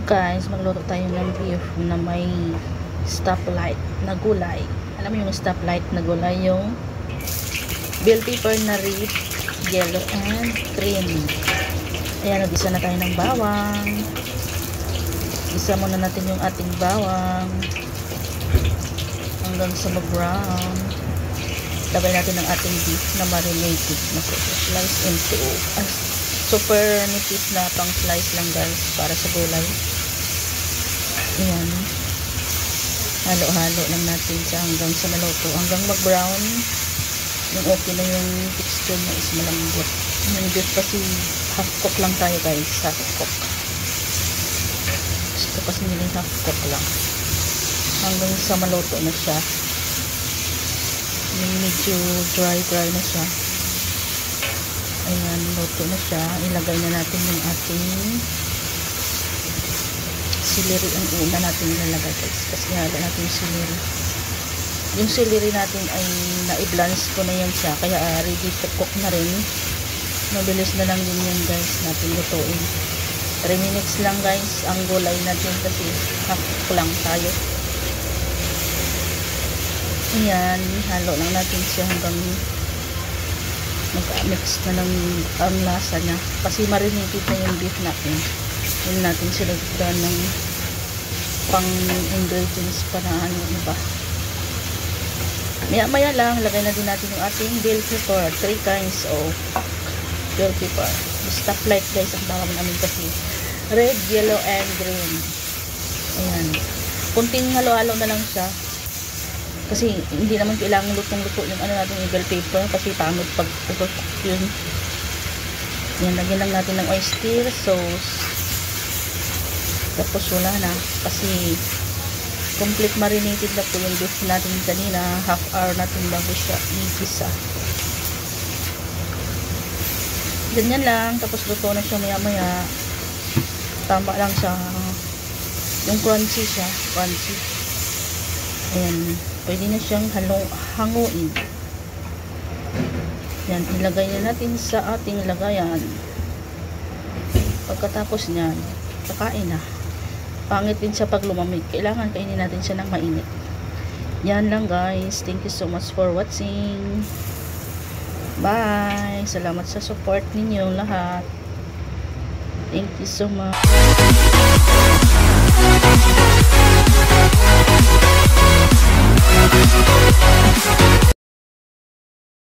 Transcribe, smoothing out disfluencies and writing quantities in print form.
Guys, magluto tayo ng beef na may stoplight na gulay. Alam mo yung stoplight na gulay, yung bell pepper na red, yellow, and green. Ayan, nag-isa na tayo ng bawang. Isa muna natin yung ating bawang hanggang sa mag-brown. Lagay natin ang ating beef na marinated na slice into super nipis na pang slice lang guys para sa gulay. Ayan, halo-halo lang natin siya hanggang sa maluto, hanggang mag-brown. Yung okay na yung texture niya is malambot. Yung beef kasi half cook lang tayo guys, half cook. Gusto kasi nila half cook lang hanggang sa maluto na siya, yung medyo dry na siya. Ayan, luto na siya. Ilagay na natin yung ating celery. Ang una natin ilalagay guys, kasi halo natin yung celery. Yung celery natin ay na-i-blanch ko na yan siya, kaya ready to cook na rin. Mabilis na lang din yan guys natin lutuin. 3 minutes lang guys ang gulay natin kasi half cook lang tayo. Ayan, halo lang natin siya hanggang mag-mix na lang ang lasa niya, kasi marinated na yung beef natin. Yun natin sinagdan ng pang ingredients para ano iba. Maya lang lagay na din natin yung ating bell pepper, 3 kinds of bell pepper. Stoplight guys ang tawag namin kasi red, yellow, and green. Ayan, kunting halo-halo na lang siya kasi hindi naman kailangan lutong-luto yung ano natin yung bell pepper, kasi pangit pag overcook yun. Yan, lagyan lang natin ng oyster sauce, tapos wala na, kasi complete marinated na po yung beef natin kanina. Half hour natin bago siya igisa. Ganyan lang, tapos luto na siya maya tama lang siya, yung crunchy siya, crunchy. Ayan, pwede na siyang hanguin. Yan, ilagay na natin sa ating lagayan. Pagkatapos niyan, kakain na. Pangit din siya pag lumamig, kailangan kainin natin siya ng mainit. Yan lang guys, thank you so much for watching. Bye, salamat sa support ninyo lahat. Thank you so much.